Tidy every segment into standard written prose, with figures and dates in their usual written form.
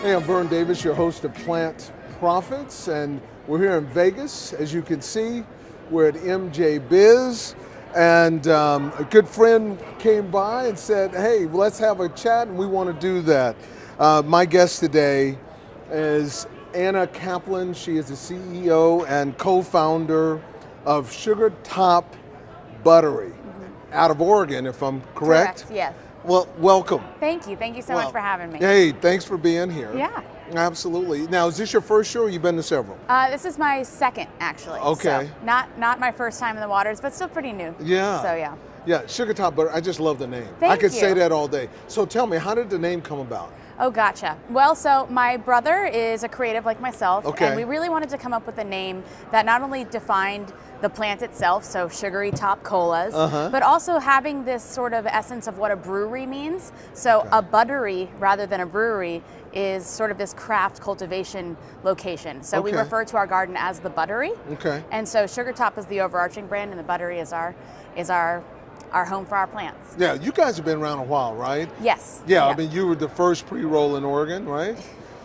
Hey, I'm Vern Davis, your host of Plant Profits, and we're here in Vegas. As you can see, we're at MJBiz, and a good friend came by and said, hey, let's have a chat, and we want to do that. My guest today is Jarrod Kaplan. She is the CEO and co-founder of SugarTop Buddery, out of Oregon, if I'm correct. Correct, yes. Well, welcome. Thank you so much for having me. Hey, thanks for being here. Yeah. Absolutely. Now, is this your first show or you've been to several? This is my second, actually. Okay. So not my first time in the waters, but still pretty new. Yeah. So yeah. Yeah, SugarTop Buddery, I just love the name. Thank I could you. say that all day. So tell me, how did the name come about? Oh, gotcha. Well, so my brother is a creative like myself, Okay. and we really wanted to come up with a name that not only defined the plant itself, so sugary top colas, but also having this sort of essence of what a brewery means. So a buttery rather than a brewery is sort of this craft cultivation location. So we refer to our garden as the Buddery. Okay. And so SugarTop is the overarching brand, and the Buddery is our home for our plants. Yeah, you guys have been around a while, right? Yes. Yeah, I mean, you were the first pre-roll in Oregon, right?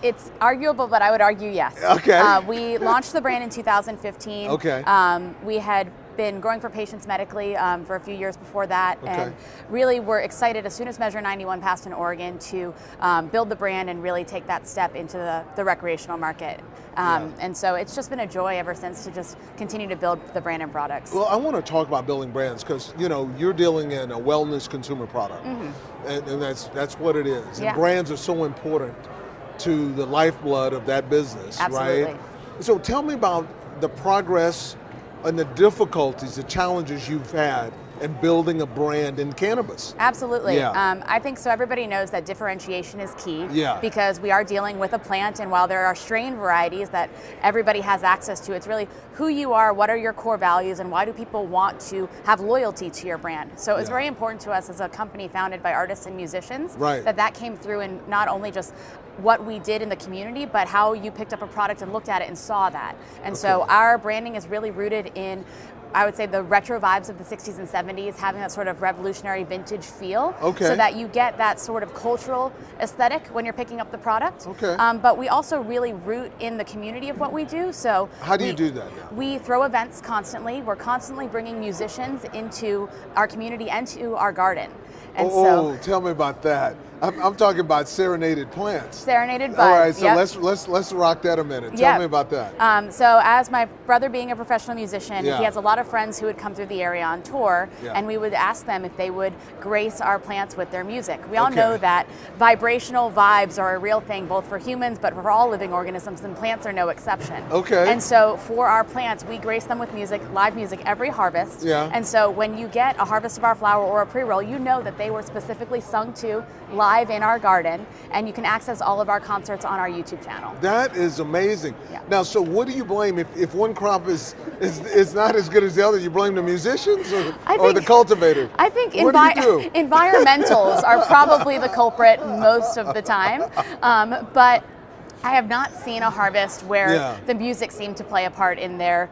It's arguable, but I would argue yes. Okay. We launched the brand in 2015. Okay. We had been growing for patients medically for a few years before that, Okay. and really were excited as soon as Measure 91 passed in Oregon to build the brand and really take that step into the recreational market. And so it's just been a joy ever since to just continue to build the brand and products. Well, I want to talk about building brands because, you know, you're dealing in a wellness consumer product, and that's what it is. Yeah. And brands are so important to the lifeblood of that business, Absolutely. right? So tell me about the progress and the difficulties, the challenges you've had in building a brand in cannabis. Absolutely. Yeah. I think so. Everybody knows that differentiation is key, Yeah. because we are dealing with a plant, and while there are strain varieties that everybody has access to, it's really who you are, what are your core values, and why do people want to have loyalty to your brand. So it's very important to us as a company founded by artists and musicians that came through in not only just what we did in the community, but how you picked up a product and looked at it and saw that. And so our branding is really rooted in, I would say, the retro vibes of the 60s and 70s, having that sort of revolutionary vintage feel, so that you get that sort of cultural aesthetic when you're picking up the product. But we also really root in the community of what we do. So how do you do that now? We throw events constantly. We're constantly bringing musicians into our community and to our garden. And so, tell me about that. I'm talking about serenaded plants. Serenaded buds. All right, so let's rock that a minute. Tell me about that. So as my brother being a professional musician, he Yeah. has a lot of friends who would come through the area on tour, and we would ask them if they would grace our plants with their music. We all know that vibrational vibes are a real thing, both for humans, but for all living organisms, and plants are no exception. And so for our plants, we grace them with music, live music, every harvest. And so when you get a harvest of our flower or a pre-roll, you know that they were specifically sung to live in our garden, and you can access all of our concerts on our YouTube channel. That is amazing. Yeah. Now, so what do you blame if one crop is not as good as the other? You blame the musicians or the cultivator? I think what do you do? environmentals are probably the culprit most of the time, but I have not seen a harvest where the music seemed to play a part in their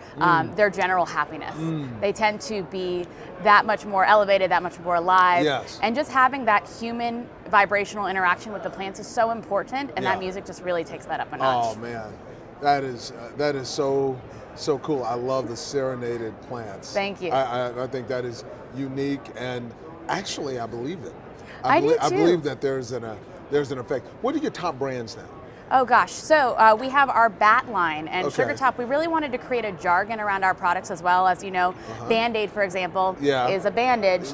general happiness. They tend to be that much more elevated, that much more alive, and just having that human vibrational interaction with the plants is so important, and that music just really takes that up a notch. Oh man, that is so cool. I love the serenaded plants. Thank you. I think that is unique, and actually I believe it. I do too. I believe that there's an effect. What are your top brands now? Oh gosh, so we have our bat line, and SugarTop, we really wanted to create a jargon around our products as well. As you know, Band-Aid, for example, is a bandage.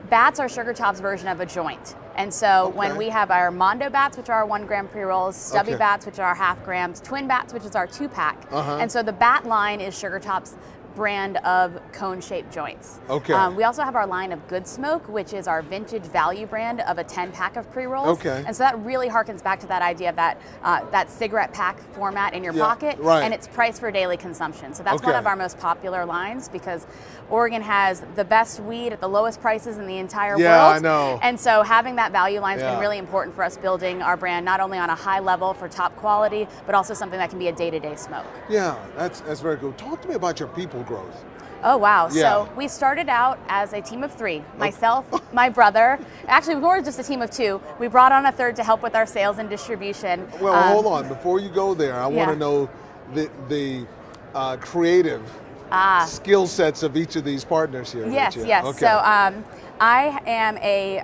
Bats are SugarTop's version of a joint. And so when we have our Mondo bats, which are our 1 gram pre-rolls, stubby bats, which are our half grams, twin bats, which is our 2-pack. And so the bat line is SugarTop's brand of cone-shaped joints. We also have our line of Good Smoke, which is our vintage value brand of a 10-pack of pre-rolls. And so that really harkens back to that idea of that cigarette pack format in your pocket, and it's priced for daily consumption. So that's one of our most popular lines, because Oregon has the best weed at the lowest prices in the entire world. I know. And so having that value line has been really important for us building our brand, not only on a high level for top quality, but also something that can be a day-to-day smoke. Yeah, that's very cool. Talk to me about your people growth? Oh, wow. Yeah. So we started out as a team of 3. Myself, my brother. Actually, we were just a team of 2. We brought on a third to help with our sales and distribution. Well, hold on. Before you go there, I want to know the creative skill sets of each of these partners here. Yes, yes. Okay. So I am a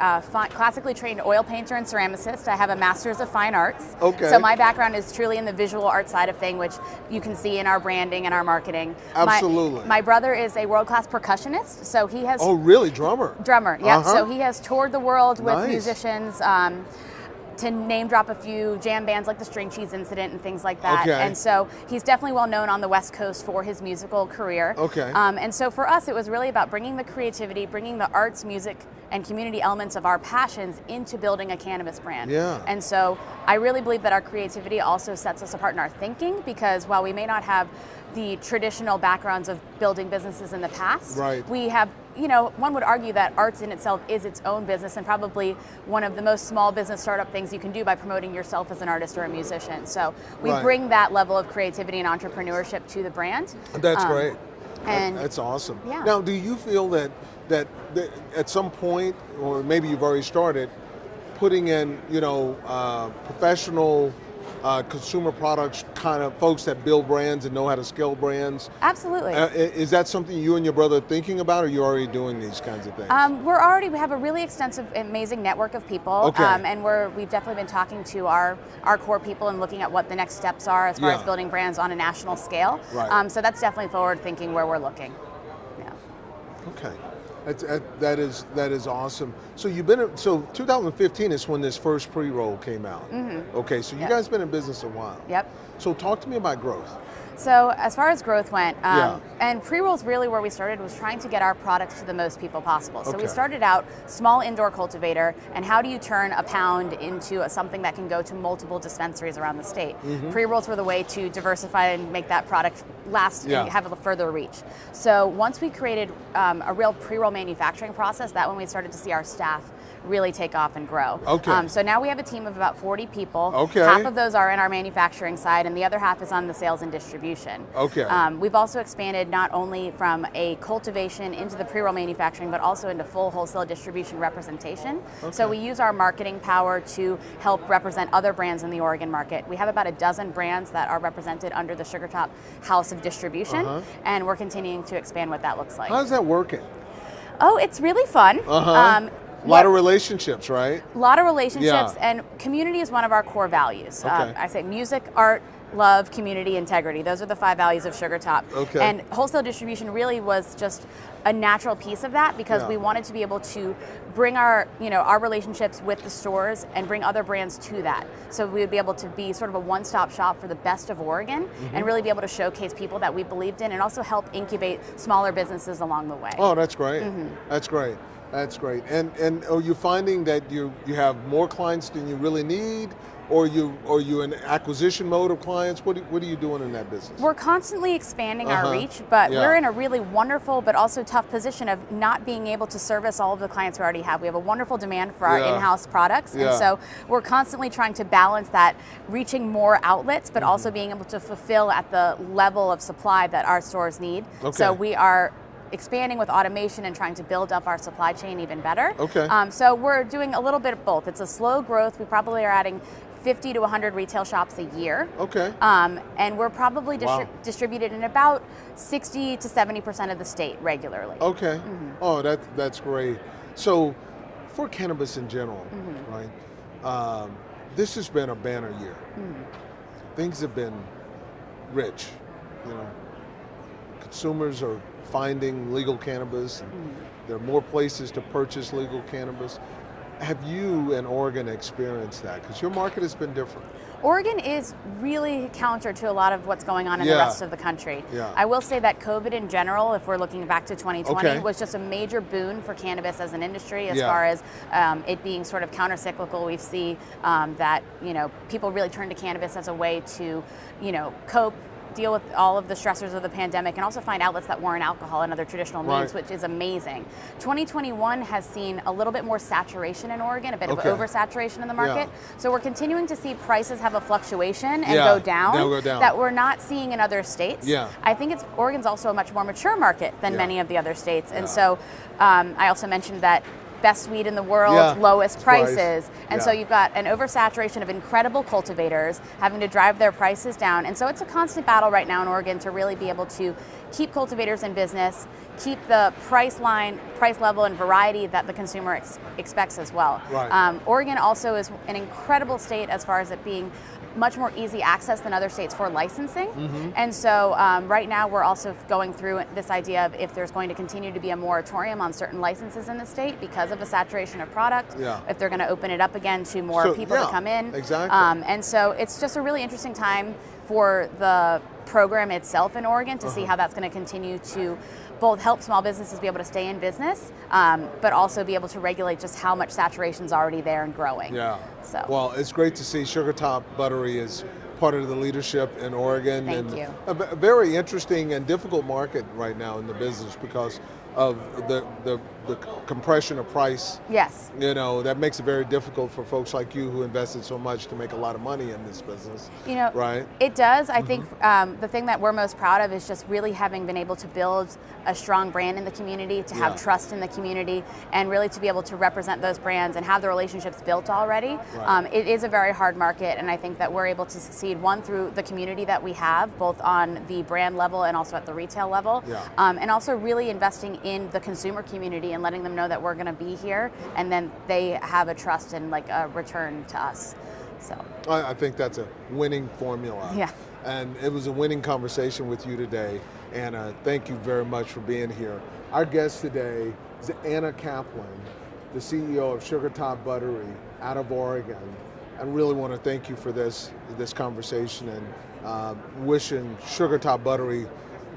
classically trained oil painter and ceramicist. I have a master's of fine arts. Okay. So my background is truly in the visual art side of thing, which you can see in our branding and our marketing. Absolutely. My brother is a world-class percussionist, so he has... Oh, really? Drummer? Drummer, yeah. So he has toured the world with musicians, to name drop a few jam bands like the String Cheese Incident and things like that. Okay. And so he's definitely well known on the West Coast for his musical career. Okay. And so for us, it was really about bringing the creativity, bringing the arts, music, and community elements of our passions into building a cannabis brand. Yeah. And so I really believe that our creativity also sets us apart in our thinking, because while we may not have the traditional backgrounds of building businesses in the past, we have, you know, one would argue that arts in itself is its own business and probably one of the most small business startup things you can do by promoting yourself as an artist or a musician. So we bring that level of creativity and entrepreneurship to the brand. That's great. And that's awesome. Yeah. Now, do you feel that at some point, or maybe you've already started, putting in, you know, professional consumer products, kind of folks that build brands and know how to scale brands? Absolutely. Is that something you and your brother are thinking about, or are you already doing these kinds of things? We have a really extensive, amazing network of people. Okay. And we've definitely been talking to our core people and looking at what the next steps are as far as building brands on a national scale. Right. So that's definitely forward thinking where we're looking. Yeah. Okay. That is awesome. So 2015 is when this first pre-roll came out. Mm-hmm. Okay, so you guys been in business a while. Yep. So talk to me about growth. So as far as growth went, and pre-rolls really where we started was trying to get our products to the most people possible. So we started out small indoor cultivator, and how do you turn a pound into something that can go to multiple dispensaries around the state? Mm-hmm. Pre-rolls were the way to diversify and make that product last and have a further reach. So once we created a real pre-roll manufacturing process, that when we started to see our staff really take off and grow. Okay. So now we have a team of about 40 people. Okay. Half of those are in our manufacturing side, and the other half is on the sales and distribution. Okay. We've also expanded not only from a cultivation into the pre-roll manufacturing, but also into full wholesale distribution representation. Okay. So we use our marketing power to help represent other brands in the Oregon market. We have about a dozen brands that are represented under the SugarTop House of Distribution, and we're continuing to expand what that looks like. How's that working? Oh, it's really fun. A lot of relationships, right? A lot of relationships, and community is one of our core values. Okay. I say music, art, love, community, integrity. Those are the 5 values of SugarTop. Okay. And wholesale distribution really was just a natural piece of that, because we wanted to be able to bring our relationships with the stores and bring other brands to that. So we would be able to be sort of a one-stop shop for the best of Oregon, and really be able to showcase people that we believed in, and also help incubate smaller businesses along the way. Oh, that's great. That's great. That's great. And are you finding that you have more clients than you really need, or you in acquisition mode of clients? What are you doing in that business? We're constantly expanding our reach, but we're in a really wonderful but also tough position of not being able to service all of the clients we already have. We have a wonderful demand for our in-house products, and so we're constantly trying to balance that, reaching more outlets, but also being able to fulfill at the level of supply that our stores need. Okay. So we are expanding with automation and trying to build up our supply chain even better. Okay. So we're doing a little bit of both. It's a slow growth. We probably are adding 50 to 100 retail shops a year. Okay. And we're probably distributed in about 60 to 70% of the state regularly. Okay. Oh, that's great. So for cannabis in general, right? This has been a banner year. Things have been rich. Consumers are finding legal cannabis, and there are more places to purchase legal cannabis. Have you in Oregon experienced that? Because your market has been different. Oregon is really counter to a lot of whatit going on in the rest of the country. I will say that COVID in general, if we're looking back to 2020, was just a major boon for cannabis as an industry, as far as it being sort of counter-cyclical. We see that people really turn to cannabis as a way to cope deal with all of the stressors of the pandemic and also find outlets that weren't alcohol and other traditional means, which is amazing. 2021 has seen a little bit more saturation in Oregon, a bit of oversaturation in the market. So we're continuing to see prices have a fluctuation and go down that we're not seeing in other states. I think Oregon's also a much more mature market than many of the other states. And so I also mentioned that best weed in the world, lowest prices. And so you've got an oversaturation of incredible cultivators having to drive their prices down. And so it's a constant battle right now in Oregon to really be able to keep cultivators in business, keep the price level and variety that the consumer expects as well. Oregon also is an incredible state as far as it being much more easy access than other states for licensing. And so right now we're also going through this idea of if there's going to continue to be a moratorium on certain licenses in the state because of the saturation of product, if they're going to open it up again to more people to come in. And so it's just a really interesting time for the program itself in Oregon to see how that's going to continue to both help small businesses be able to stay in business, but also be able to regulate just how much saturation is already there and growing. So. Well, it's great to see SugarTop Buddery is part of the leadership in Oregon. Thank you. A very interesting and difficult market right now in the business because of the compression of price. You know, that makes it very difficult for folks like you who invested so much to make a lot of money in this business. You know, it does. I think the thing that we're most proud of is just really having been able to build a strong brand in the community, to have trust in the community, and really to be able to represent those brands and have the relationships built already. It is a very hard market, and I think that we're able to succeed, one, through the community that we have, both on the brand level and also at the retail level, and also really investing in the consumer community and letting them know that we're going to be here, and then they have a trust and like a return to us. So I think that's a winning formula. And it was a winning conversation with you today, Anna. Thank you very much for being here. Our guest today is Anna Kaplan, the CEO of SugarTop Buddery out of Oregon. I really want to thank you for this conversation, and wishing SugarTop Buddery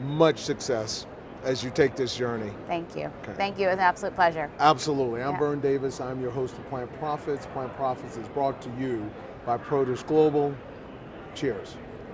much success as you take this journey. Thank you. Thank you. It was an absolute pleasure. Absolutely. I'm Vern Davis. I'm your host of Plant Profits. Plant Profits is brought to you by Produce Global. Cheers.